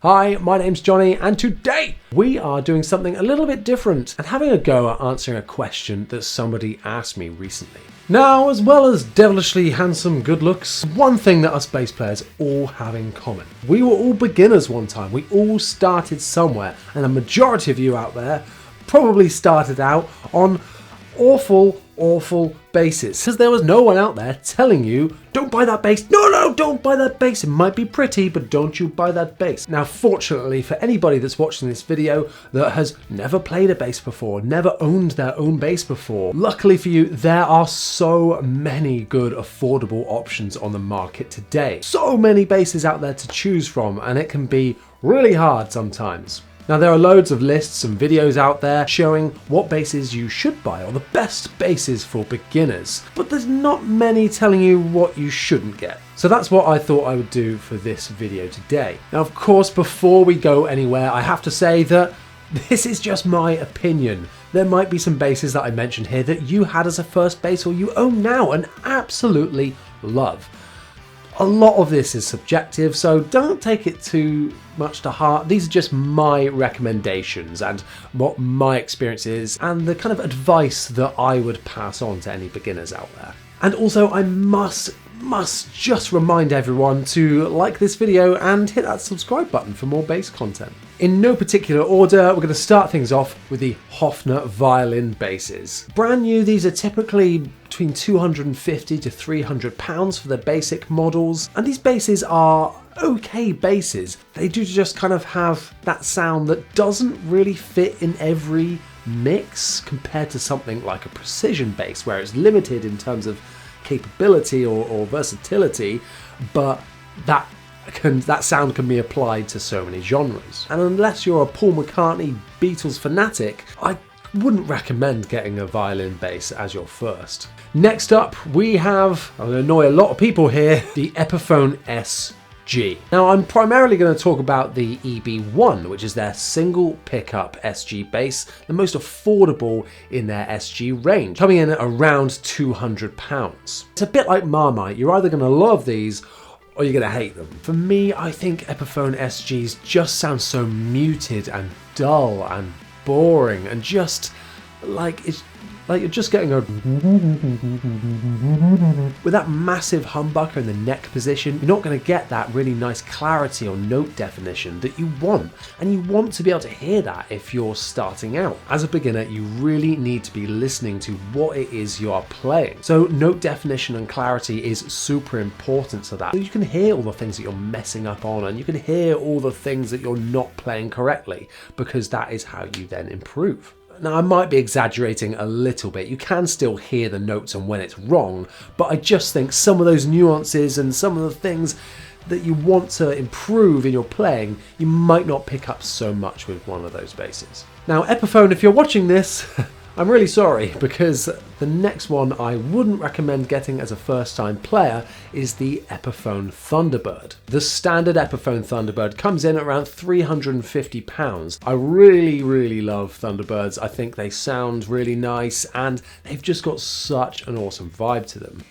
Hi, my name's Jonny, and today we are doing something a little bit different and having a go at answering a question that somebody asked me recently. Now, as well as devilishly handsome good looks, one thing that us bass players all have in common. We were all beginners one time, we all started somewhere, and a majority of you out there probably started out on awful basses, because there was no one out there telling you, don't buy that bass, no, don't buy that bass, it might be pretty, but don't you buy that bass. Now, fortunately for anybody that's watching this video that has never played a bass before, never owned their own bass before, luckily for you, there are so many good affordable options on the market today. So many basses out there to choose from, and it can be really hard sometimes. Now, there are loads of lists and videos out there showing what basses you should buy or the best basses for beginners, but there's not many telling you what you shouldn't get. So that's what I thought I would do for this video today. Now, of course, before we go anywhere, I have to say that this is just my opinion. There might be some basses that I mentioned here that you had as a first bass or you own now and absolutely love. A lot of this is subjective, so don't take it too much to heart. These are just my recommendations and what my experience is and the kind of advice that I would pass on to any beginners out there. And also, I must just remind everyone to like this video and hit that subscribe button for more bass content. In no particular order, we're going to start things off with the Hofner violin basses. Brand new, these are typically between £250 to £300 for the basic models, and these basses are okay basses. They do just kind of have that sound that doesn't really fit in every mix compared to something like a precision bass where it's limited in terms of capability or versatility, but that sound can be applied to so many genres. And unless you're a Paul McCartney Beatles fanatic, I wouldn't recommend getting a violin bass as your first. Next up, we have, I'm going to annoy a lot of people here, the Epiphone SG. Now, I'm primarily going to talk about the EB1, which is their single pickup SG bass, the most affordable in their SG range, coming in at around £200. It's a bit like Miiiight. You're either going to love these or you're going to hate them. For me, I think Epiphone SGs just sound so muted and dull and boring and just like you're just getting a with that massive humbucker in the neck position. You're not going to get that really nice clarity or note definition that you want, and you want to be able to hear that if you're starting out. As a beginner, you really need to be listening to what it is you are playing. So note definition and clarity is super important to that. So you can hear all the things that you're messing up on, and you can hear all the things that you're not playing correctly, because that is how you then improve. Now, I might be exaggerating a little bit. You can still hear the notes and when it's wrong, but I just think some of those nuances and some of the things that you want to improve in your playing, you might not pick up so much with one of those basses. Now, Epiphone, if you're watching this, I'm really sorry, because the next one I wouldn't recommend getting as a first-time player is the Epiphone Thunderbird. The standard Epiphone Thunderbird comes in at around £350. I really love Thunderbirds. I think they sound really nice and they've just got such an awesome vibe to them.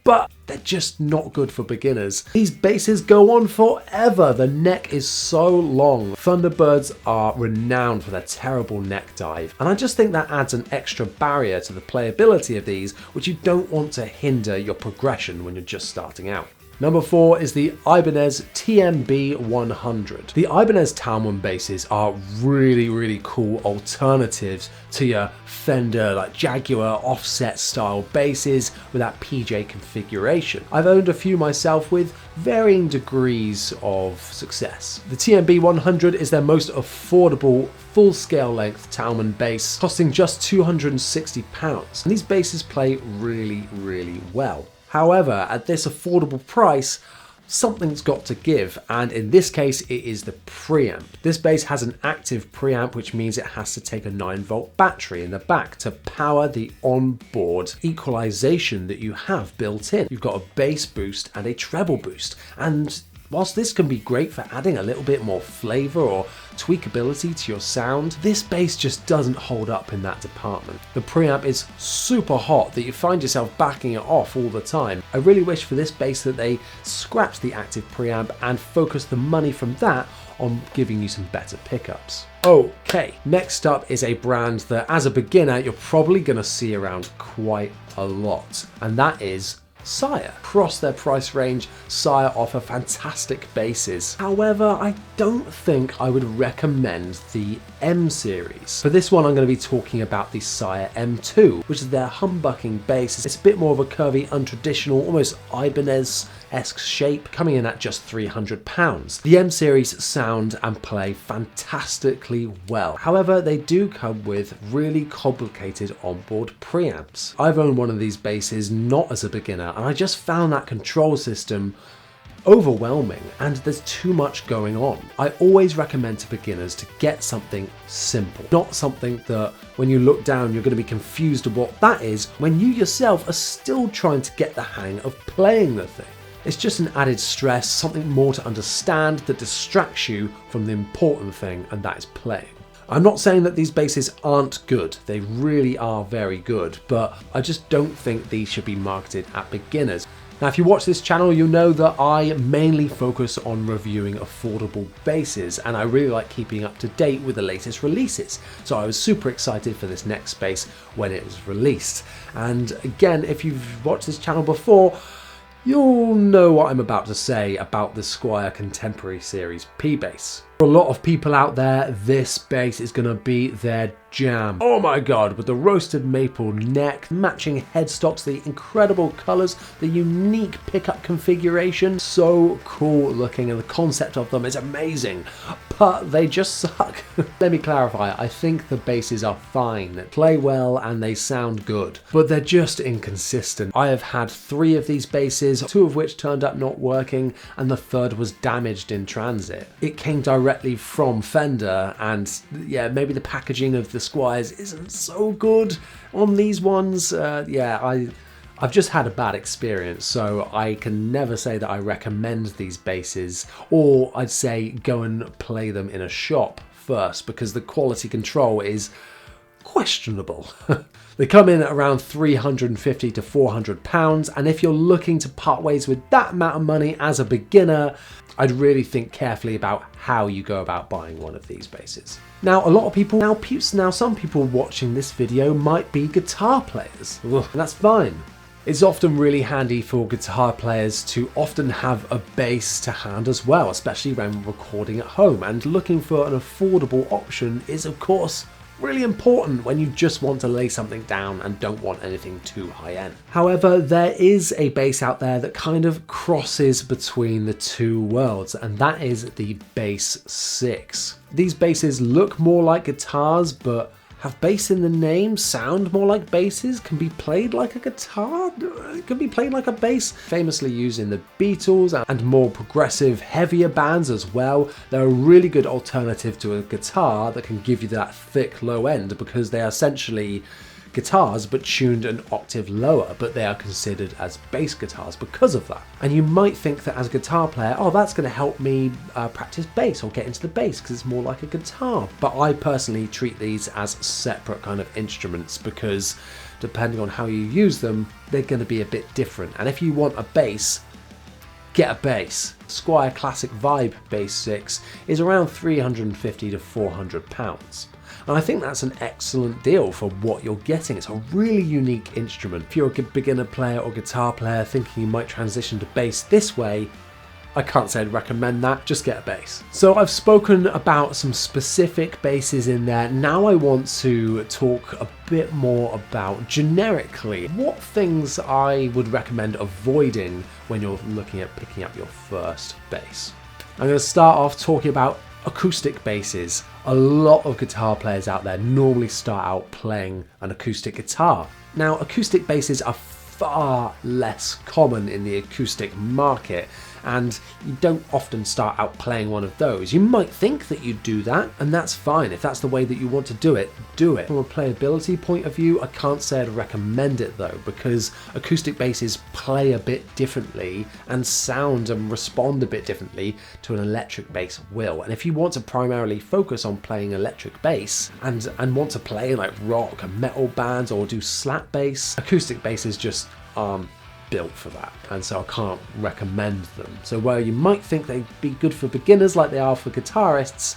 But they're just not good for beginners. These basses go on forever. The neck is so long. Thunderbirds are renowned for their terrible neck dive, and I just think that adds an extra barrier to the playability of these, which you don't want to hinder your progression when you're just starting out. Number 4 is the Ibanez TMB 100. The Ibanez Talman basses are really cool alternatives to your Fender like Jaguar offset style basses with that PJ configuration. I've owned a few myself with varying degrees of success. The TMB 100 is their most affordable full scale length Talman bass, costing just £260, and these basses play really well. However, at this affordable price, something's got to give, and in this case it is the preamp. This bass has an active preamp, which means it has to take a 9-volt battery in the back to power the onboard equalization that you have built in. You've got a bass boost and a treble boost, and whilst this can be great for adding a little bit more flavour or tweakability to your sound, this bass just doesn't hold up in that department. The preamp is super hot that you find yourself backing it off all the time. I really wish for this bass that they scrapped the active preamp and focused the money from that on giving you some better pickups. Okay, next up is a brand that as a beginner you're probably going to see around quite a lot, and that is Sire. Across their price range, Sire offer fantastic basses. However, I don't think I would recommend the M series. For this one, I'm going to be talking about the Sire M2, which is their humbucking bass. It's a bit more of a curvy, untraditional, almost Ibanez-esque shape, coming in at just £300. The M series sound and play fantastically well. However, they do come with really complicated onboard preamps. I've owned one of these basses not as a beginner, and I just found that control system overwhelming and there's too much going on. I always recommend to beginners to get something simple, not something that when you look down you're going to be confused of what that is when you yourself are still trying to get the hang of playing the thing. It's just an added stress, something more to understand that distracts you from the important thing, and that is playing. I'm not saying that these basses aren't good, they really are very good, but I just don't think these should be marketed at beginners. Now, if you watch this channel, you'll know that I mainly focus on reviewing affordable basses, and I really like keeping up to date with the latest releases. So I was super excited for this next bass when it was released. And again, if you've watched this channel before, you'll know what I'm about to say about the Squier Contemporary Series P bass. For a lot of people out there, this bass is going to be their jam. Oh my god, with the roasted maple neck, matching headstocks, the incredible colours, the unique pickup configuration, so cool looking, and the concept of them is amazing, but they just suck. Let me clarify, I think the basses are fine, play well and they sound good, but they're just inconsistent. I have had 3 of these basses, 2 of which turned up not working, and the third was damaged in transit. It came directly from Fender, and yeah, maybe the packaging of the Squiers isn't so good on these ones. I've just had a bad experience, so I can never say that I recommend these basses, or I'd say go and play them in a shop first, because the quality control is questionable. They come in at around £350 to £400, and if you're looking to part ways with that amount of money as a beginner, I'd really think carefully about how you go about buying one of these basses. Now, a lot of people, some people watching this video might be guitar players, and that's fine. It's often really handy for guitar players to often have a bass to hand as well, especially when recording at home, and looking for an affordable option is of course really important when you just want to lay something down and don't want anything too high-end. However, there is a bass out there that kind of crosses between the two worlds, and that is the Bass 6. These basses look more like guitars, but have bass in the name, sound more like basses, can be played like a guitar, can be played like a bass. Famously used in the Beatles and more progressive, heavier bands as well. They're a really good alternative to a guitar that can give you that thick low end, because they are essentially guitars but tuned an octave lower, but they are considered as bass guitars because of that. And you might think that as a guitar player, oh, that's going to help me practice bass or get into the bass because it's more like a guitar. But I personally treat these as separate kind of instruments, because depending on how you use them, they're going to be a bit different. And if you want a bass, get a bass. Squier Classic Vibe Bass 6 is around £350 to £400. And I think that's an excellent deal for what you're getting. It's a really unique instrument. If you're a beginner player or guitar player thinking you might transition to bass this way, I can't say I'd recommend that, just get a bass. So I've spoken about some specific basses in there. Now I want to talk a bit more about generically what things I would recommend avoiding when you're looking at picking up your first bass. I'm going to start off talking about acoustic basses. A lot of guitar players out there normally start out playing an acoustic guitar. Now, acoustic basses are far less common in the acoustic market, and you don't often start out playing one of those. You might think that you do that, and that's fine. If that's the way that you want to do it, do it. From a playability point of view, I can't say I'd recommend it though, because acoustic basses play a bit differently and sound and respond a bit differently to an electric bass will. And if you want to primarily focus on playing electric bass and want to play like rock and metal bands or do slap bass, acoustic basses just aren't built for that, and so I can't recommend them. So where you might think they'd be good for beginners like they are for guitarists,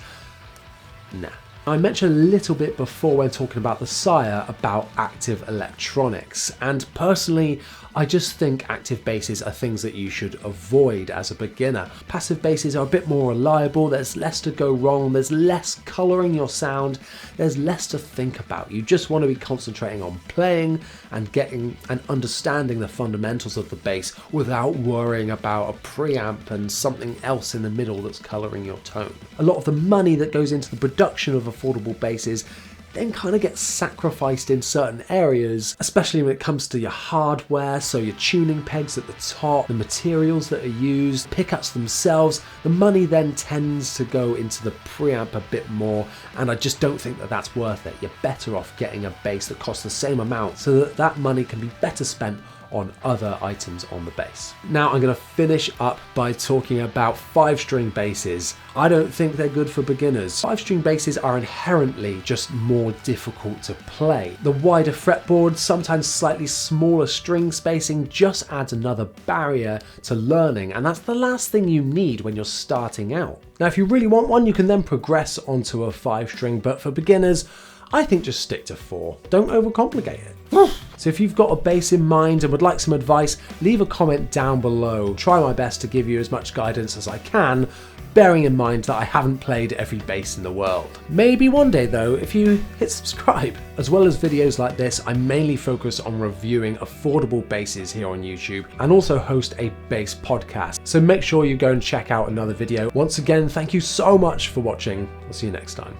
nah. I mentioned a little bit before when talking about the Sire about active electronics, and personally I just think active basses are things that you should avoid as a beginner. Passive basses are a bit more reliable, there's less to go wrong, there's less colouring your sound, there's less to think about. You just want to be concentrating on playing and getting and understanding the fundamentals of the bass without worrying about a preamp and something else in the middle that's colouring your tone. A lot of the money that goes into the production of affordable basses then kind of gets sacrificed in certain areas, especially when it comes to your hardware, so your tuning pegs at the top, the materials that are used, pickups themselves. The money then tends to go into the preamp a bit more, and I just don't think that that's worth it. You're better off getting a bass that costs the same amount so that that money can be better spent on other items on the bass. Now I'm going to finish up by talking about 5-string basses. I don't think they're good for beginners. 5-string basses are inherently just more difficult to play. The wider fretboard, sometimes slightly smaller string spacing, just adds another barrier to learning, and that's the last thing you need when you're starting out. Now if you really want one, you can then progress onto a 5-string, but for beginners, I think just stick to 4. Don't overcomplicate it. So if you've got a bass in mind and would like some advice, leave a comment down below. Try my best to give you as much guidance as I can, bearing in mind that I haven't played every bass in the world. Maybe one day though, if you hit subscribe. As well as videos like this, I mainly focus on reviewing affordable basses here on YouTube and also host a bass podcast. So make sure you go and check out another video. Once again, thank you so much for watching. I'll see you next time.